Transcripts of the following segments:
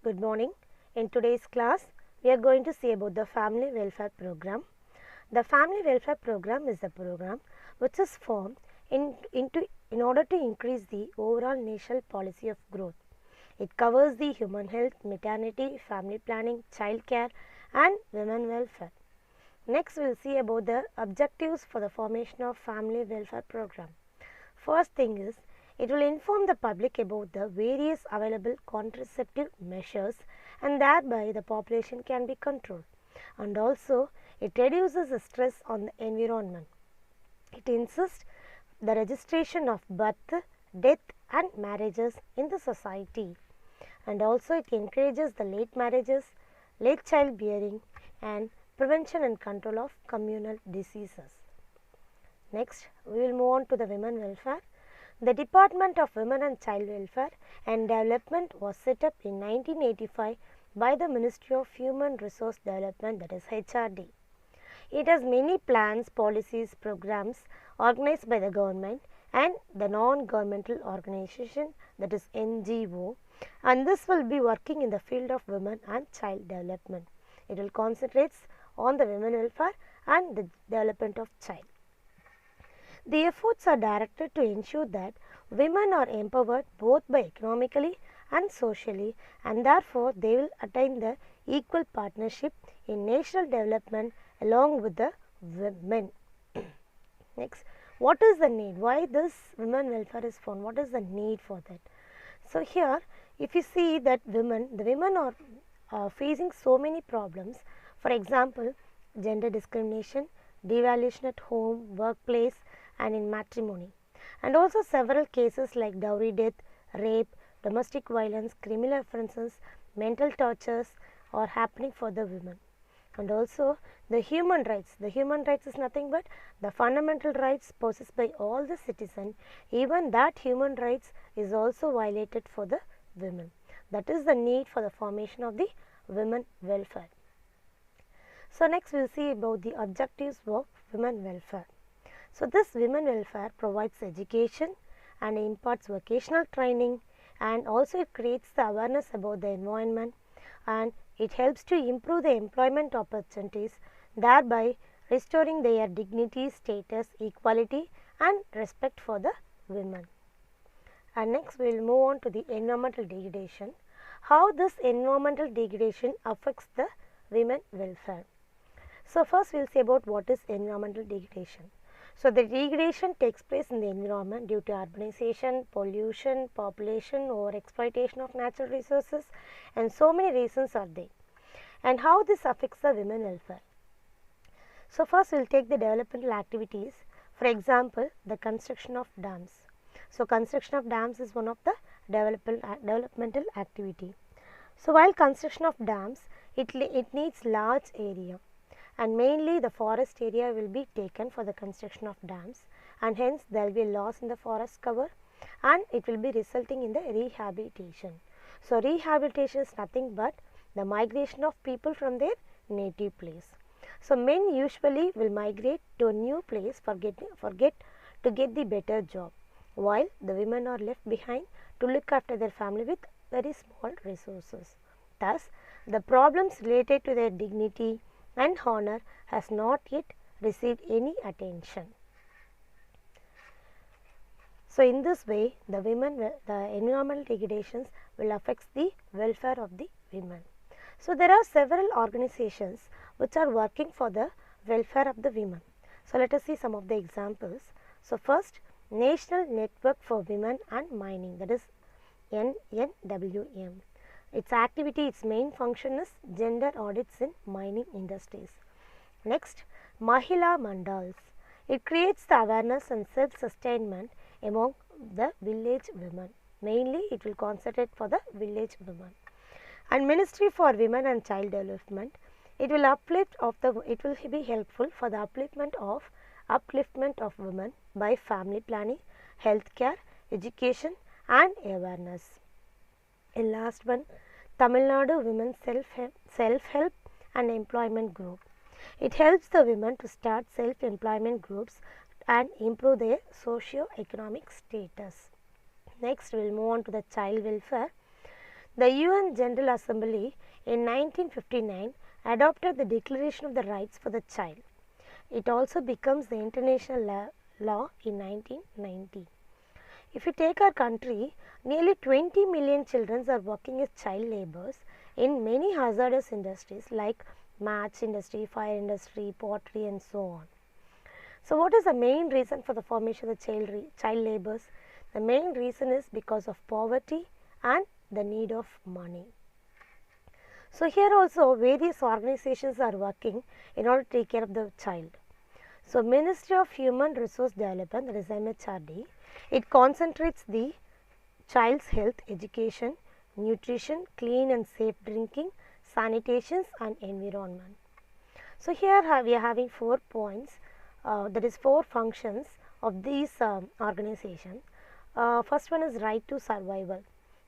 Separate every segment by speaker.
Speaker 1: Good morning. In today's class, we are going to see about the Family Welfare Program. The Family Welfare Program is a program which is formed in order to increase the overall national policy of growth. It covers the human health, maternity, family planning, child care and women welfare. Next, we will see about the objectives for the formation of Family Welfare Program. First thing is, it will inform the public about the various available contraceptive measures and thereby the population can be controlled. And also, it reduces the stress on the environment. It insists the registration of birth, death and marriages in the society. And also, it encourages the late marriages, late childbearing and prevention and control of communal diseases. Next, we will move on to the women welfare. The Department of Women and Child Welfare and Development was set up in 1985 by the Ministry of Human Resource Development, that is HRD. It has many plans, policies, programs organized by the government and the non-governmental organization, that is NGO, and this will be working in the field of women and child development. It will concentrate on the women welfare and the development of child. The efforts are directed to ensure that women are empowered both by economically and socially, and therefore they will attain the equal partnership in national development along with the women. Next, what is the need? Why this women welfare is formed? What is the need for that? So here, if you see that the women are facing so many problems. For example, gender discrimination, devaluation at home, workplace and in matrimony, and also several cases like dowry death, rape, domestic violence, criminal offences, mental tortures are happening for the women. And also the human rights. The human rights is nothing but the fundamental rights possessed by all the citizens. Even that human rights is also violated for the women. That is the need for the formation of the women welfare. So next we will see about the objectives of women welfare. So this women welfare provides education and imparts vocational training, and also it creates the awareness about the environment, and it helps to improve the employment opportunities, thereby restoring their dignity, status, equality and respect for the women. And next we will move on to the environmental degradation. How this environmental degradation affects the women welfare. So first we will see about what is environmental degradation. So the degradation takes place in the environment due to urbanization, pollution, population, overexploitation of natural resources, and so many reasons are there. And how this affects the women welfare. So first we will take the developmental activities. For example, the construction of dams. So construction of dams is one of the developmental activity. So while construction of dams, it needs large area, and mainly the forest area will be taken for the construction of dams, and hence there will be a loss in the forest cover and it will be resulting in the rehabilitation. So rehabilitation is nothing but the migration of people from their native place. So men usually will migrate to a new place to get the better job, while the women are left behind to look after their family with very small resources. Thus, the problems related to their dignity and honor has not yet received any attention. So in this way, the environmental degradations will affect the welfare of the women. So there are several organizations which are working for the welfare of the women. So let us see some of the examples. So first, National Network for Women and Mining, that is NNWM. Its activity, its main function is gender audits in mining industries. Next, Mahila Mandals. It creates the awareness and self-sustainment among the village women. Mainly, it will concentrate for the village women. And Ministry for Women and Child Development. It will be helpful for the upliftment of women by family planning, health care, education, and awareness. And last one, Tamil Nadu Women Self-Help and Employment Group. It helps the women to start self-employment groups and improve their socio-economic status. Next, we will move on to the child welfare. The UN General Assembly in 1959 adopted the Declaration of the Rights for the Child. It also becomes the international law in 1990. If you take our country, nearly 20 million children are working as child laborers in many hazardous industries like match industry, fire industry, pottery and so on. So what is the main reason for the formation of the child laborers? The main reason is because of poverty and the need of money. So here also various organizations are working in order to take care of the child. So Ministry of Human Resource Development, that is MHRD, it concentrates the child's health, education, nutrition, clean and safe drinking, sanitations and environment. So here we are having 4 points, that is 4 functions of these organizations. First one is right to survival,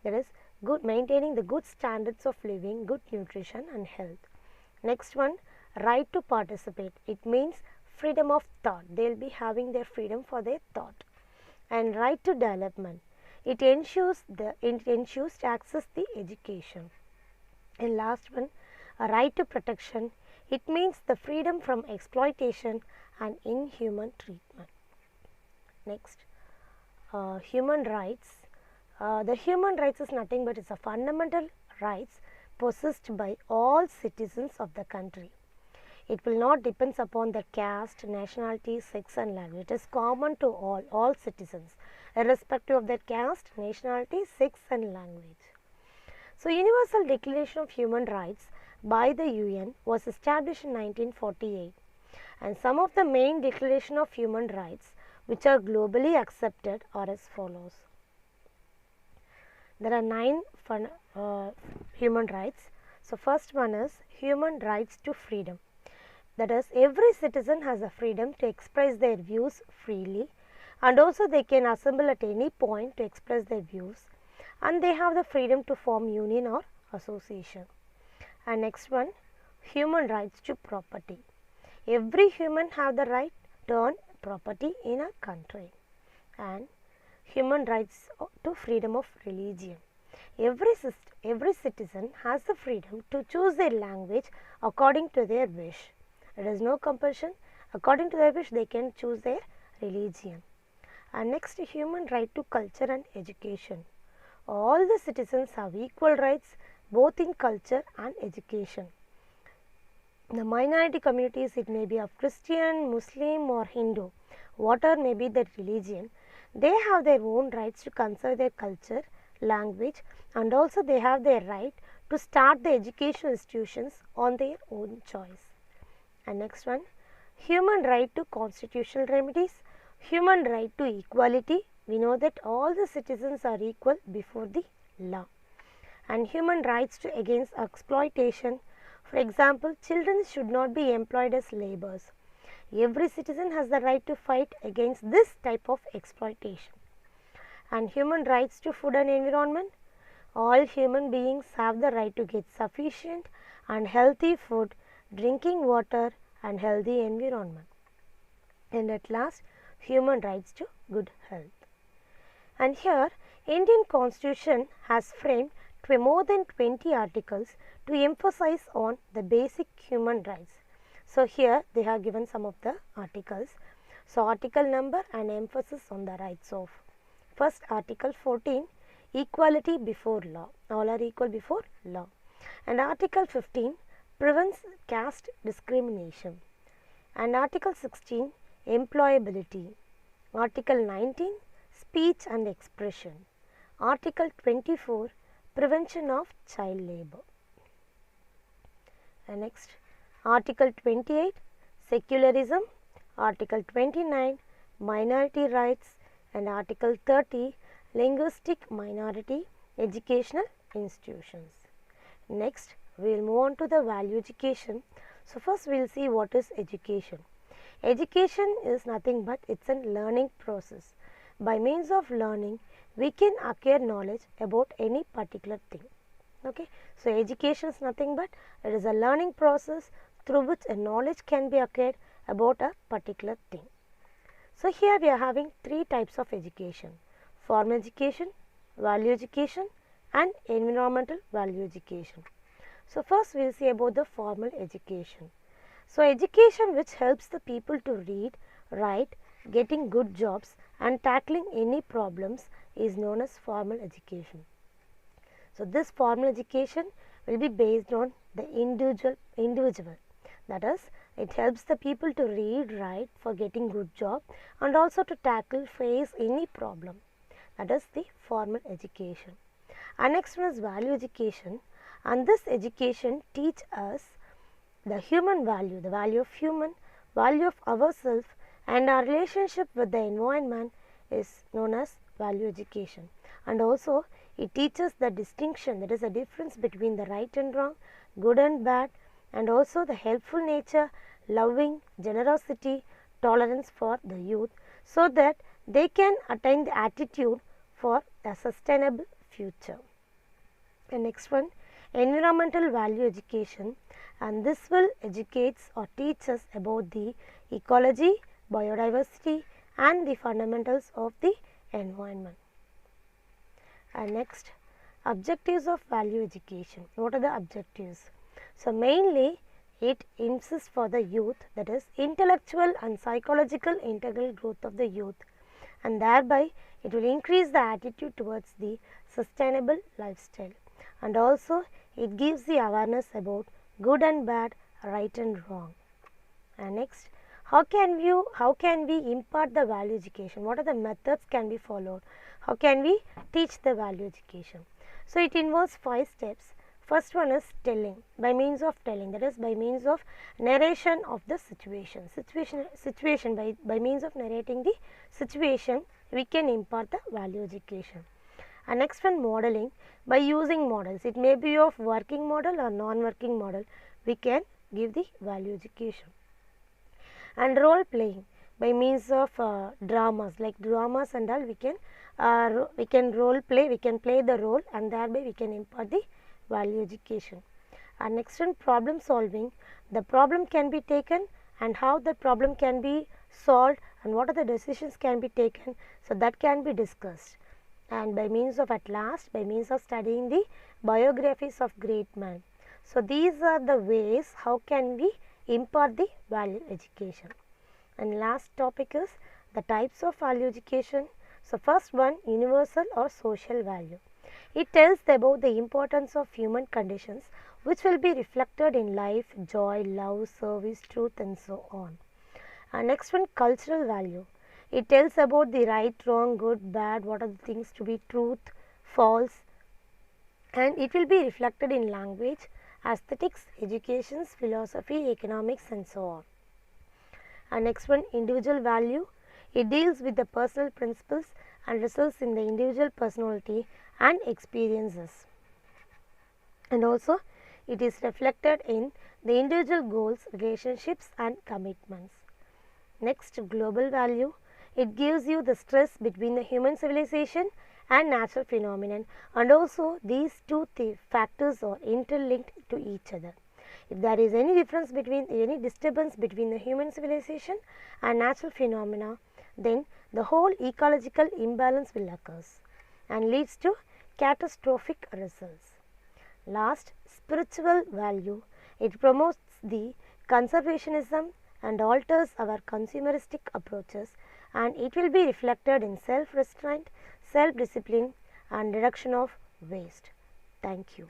Speaker 1: that is maintaining the good standards of living, good nutrition and health. Next one, right to participate, it means freedom of thought, they will be having their freedom for their thought. And right to development, it ensures to access the education. And last one, a right to protection, it means the freedom from exploitation and inhuman treatment. Next, human rights. The human rights is nothing but it's a fundamental rights possessed by all citizens of the country. It will not depend upon the caste, nationality, sex and language. It is common to all citizens, irrespective of their caste, nationality, sex and language. So Universal Declaration of Human Rights by the UN was established in 1948, and some of the main declaration of human rights which are globally accepted are as follows. There are 9 human rights. So first one is human rights to freedom. That is, every citizen has a freedom to express their views freely, and also they can assemble at any point to express their views, and they have the freedom to form union or association. And next one, human rights to property. Every human have the right to own property in a country. And human rights to freedom of religion. Every citizen has the freedom to choose their language according to their wish. There is no compulsion. According to their wish, they can choose their religion. And next, human right to culture and education. All the citizens have equal rights both in culture and education. The minority communities, it may be of Christian, Muslim or Hindu, whatever may be their religion, they have their own rights to conserve their culture, language, and also they have their right to start the educational institutions on their own choice. And next one, human right to constitutional remedies, human right to equality. We know that all the citizens are equal before the law. And human rights to against exploitation. For example, children should not be employed as laborers. Every citizen has the right to fight against this type of exploitation. And human rights to food and environment. All human beings have the right to get sufficient and healthy food, drinking water and healthy environment. And at last, human rights to good health. And here, Indian Constitution has framed more than 20 articles to emphasize on the basic human rights. So here they have given some of the articles. So article number and emphasis on the rights of. First, article 14, equality before law. All are equal before law. And article 15, prevents caste discrimination. And article 16, employability. Article 19, speech and expression. Article 24, prevention of child labor. And next, article 28, secularism. Article 29, minority rights. And article 30, linguistic minority educational institutions. Next, we will move on to the value education. So first we will see what is education. Education is nothing but it's a learning process. By means of learning, we can acquire knowledge about any particular thing. Okay, so education is nothing but it is a learning process through which a knowledge can be acquired about a particular thing. So here we are having 3 types of education: formal education, value education and environmental value education. So first we will see about the formal education. So education which helps the people to read, write, getting good jobs and tackling any problems is known as formal education. So this formal education will be based on the individual. That is, it helps the people to read, write for getting good job and also to tackle, face any problem. That is the formal education. And next one is value education, and this education teach us the human value, the value of human, value of ourselves and our relationship with the environment is known as value education. And also it teaches the distinction, that is a difference between the right and wrong, good and bad, and also the helpful nature, loving, generosity, tolerance for the youth, so that they can attain the attitude for a sustainable future. And next one, environmental value education, and this will educate or teach us about the ecology, biodiversity and the fundamentals of the environment. And next, objectives of value education. What are the objectives? So mainly it insists for the youth, that is intellectual and psychological integral growth of the youth, and thereby it will increase the attitude towards the sustainable lifestyle. And also it gives the awareness about good and bad, right and wrong. And next, how can we impart the value education? What are the methods can be followed? How can we teach the value education? So it involves 5 steps. First one is telling, by means of telling, that is by means of narration of the situation. By means of narrating the situation, we can impart the value education. And next one, modeling, by using models. It may be of working model or non-working model, we can give the value education. And role playing, by means of dramas, like dramas and all, we can role play, we can play the role and thereby we can impart the value education. And next one, problem solving, the problem can be taken and how the problem can be solved and what are the decisions can be taken, so that can be discussed. And by means of, at last, by means of studying the biographies of great men. So these are the ways how can we impart the value education. And last topic is the types of value education. So first one, universal or social value. It tells about the importance of human conditions which will be reflected in life, joy, love, service, truth and so on. And next one, cultural value. It tells about the right, wrong, good, bad, what are the things to be truth, false, and it will be reflected in language, aesthetics, education, philosophy, economics and so on. And next one, individual value. It deals with the personal principles and results in the individual personality and experiences. And also it is reflected in the individual goals, relationships and commitments. Next, global value. It gives you the stress between the human civilization and natural phenomenon, and also these two factors are interlinked to each other. If there is any difference between, any disturbance between the human civilization and natural phenomena, then the whole ecological imbalance will occur and leads to catastrophic results. Last, spiritual value. It promotes the conservationism and alters our consumeristic approaches, and it will be reflected in self-restraint, self-discipline and reduction of waste. Thank you.